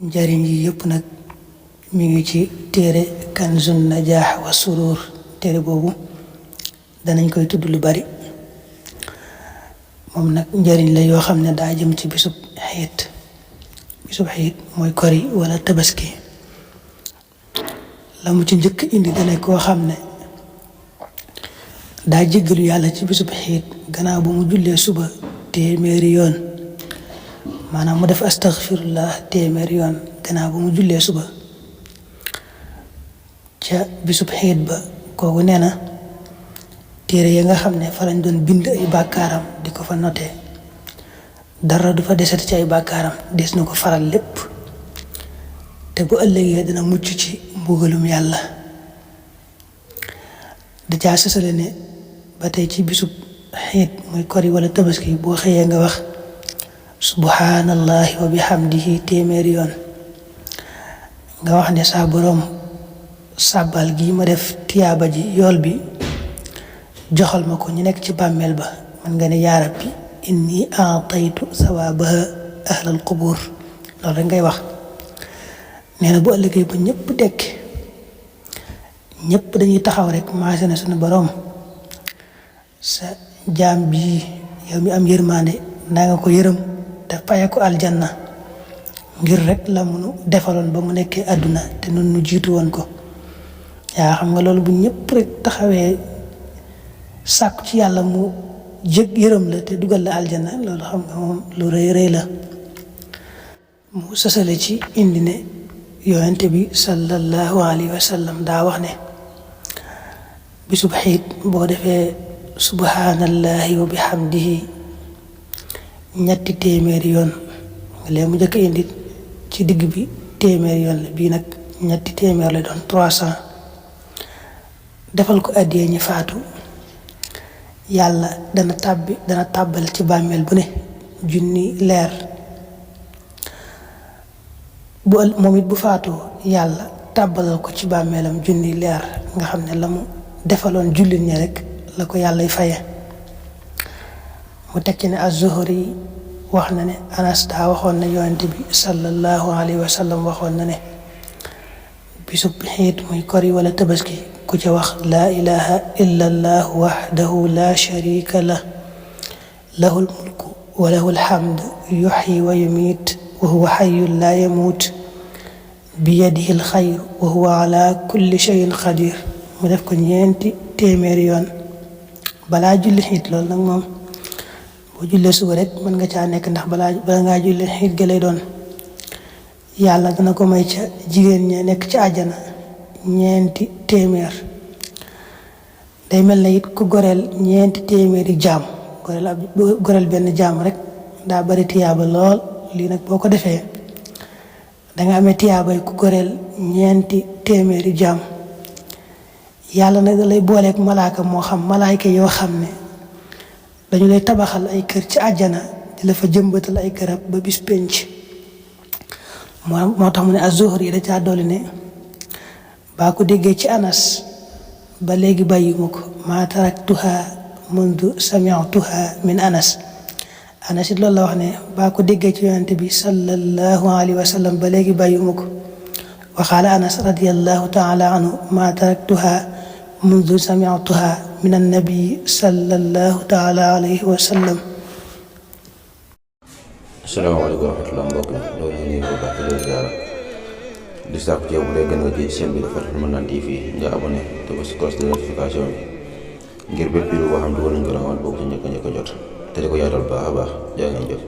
njariñ yi yëpp nag mi ngi ci téere Kanzun Najaax wa Surur. téere boobu danañ koy tudd lu bari moom nag njariñ la yoo xam ne daa jëm ci bisub xiit mooy kori wala tabaski. la mu ci njëkk indi dana koo xam ne daa jéggalu yàlla ci bisub xiit gannaaw bu mu jullee suba téeméeri yoon, maanaam mu def astaghfirullah téeméeri yoon gannaaw bu mu jullee suba ca bisub xiit ba. kooku nee na téere ya nga xam ne fa lañ doon bind ay bàkkaaram di ko fa noté dara du fa desati ci ay bàkkaaram, des na ko faral lépp te bu ëllëgee dina mucc ci mbugalum yàlla. da caa sësale ne ba tey ci bisub xiit muy kori wala tabaski boo xëyee nga wax subhanallahi wa bihamdihi téeméeri yoon, nga wax ne saa boroom sàbbal gi ma def tiyaaba ji yool bi joxal ma ko ñu nekk ci bàmmeel ba. man nga ne yaa rabbi inni aataytu sawaabaha ahlal qubur, loolu rek ngay wax. nee na bu ëllëgee ba ñëpp dekk, ñëpp dañuy taxaw rek maase na suñu boroom sa jaam bii yow mi am yërmaande naa nga ko yërëm te faye ko aljanna ngir rek la munu defaloon ba mu nekkee àdduna te nun nu jiitu woon ko. yaa xam nga loolu bu ñëpp rek taxawee sàkku ci yàlla mu yërëm la te dugal la aljanna, loolu xam nga moom lu rëy la. mu sësale ci indi ne yonente bi sallallahu alayhi wa sallam daa wax ne bisub xiit boo defee subhanallahi wa bihamdihi ñetti téeméeri yoon, léegi mu njëkk indi ci digg bi téeméeri yoon la, bii nag ñetti téeméer la doon 300. defal ko addiyee ñi faatu yàlla dana tàbbal ci bàmmeel bu ne junni leer. moom it bu faatoo yàlla tàbbalal ko ci bàmmeelam junni leer, nga xam ne la mu defaloon jullit ñi rek la ko yàllay faye. mu tekki ne az-Zuhri wax na ne Anas daa waxoon na yonente bi sallallahu alayhi wa sallam waxoon na ne bisub xiit muy kori wala tabaski ku ca wax laa ilaha illa allah wahdahu la sharika lah lahul mulku wa lahul hamd yuhyi wa yumiit wa huwa hayyun la yamuut biyadihi alxayr wa huwa ala kulli shay'in qadir. mu def ko ñeenti téeméeri yoon balaa julli xiit. loolu nag moom boo jullee suba rek mën nga caa nekk, ndax bala ngaa julli xiit ga lay doon. yàlla dana ko may ca jigéen ña nekk ci àjjana ñeenti téeméer. day mel na it ku goreel ñeenti téeméeri jaam, goreel benn jaam rek daa bari tiyaaba lool. lii nag boo ko defee danga amee tiyaabay ku goreel ñeenti téeméeri jaam. yàlla nag da lay booleeg malaaka moo xam malaayka yoo xam ne dañu lay tabaxal ay kër ci àjjana di la fa jëmbatal ay garab ba bis penc. moo tax mu ne az-Zuhri da caa dolli ne baa ko déggee ci Anas ba léegi bàyyiwuma ko maa taraktuha mundu sami'tuha min Anas. Anas it loolu la wax ne baa ko déggee ci yonente bi sallallahu alayhi wa sallam ba léegi bàyyiwuma ko. wa qaala Anas radiyallahu taala anhu maa taraktuha mundu sami'tuha min annabi sallallahu taala alayhi wa sallam. asalaamaaleykum wa rahmatulah mbokk mi loolu ñu ngi ko baax di leen ziara di sàkku ci yow bu dee gën nga ji chaîne bi Fathul Mannan TV nga abonné te ba si cloche de notification bi ngir bépp vidéo boo xam dugal nañ ko rawoon boobu ci njëkk a jot te di ko yaatal baax a baax jaa ngeen jëf.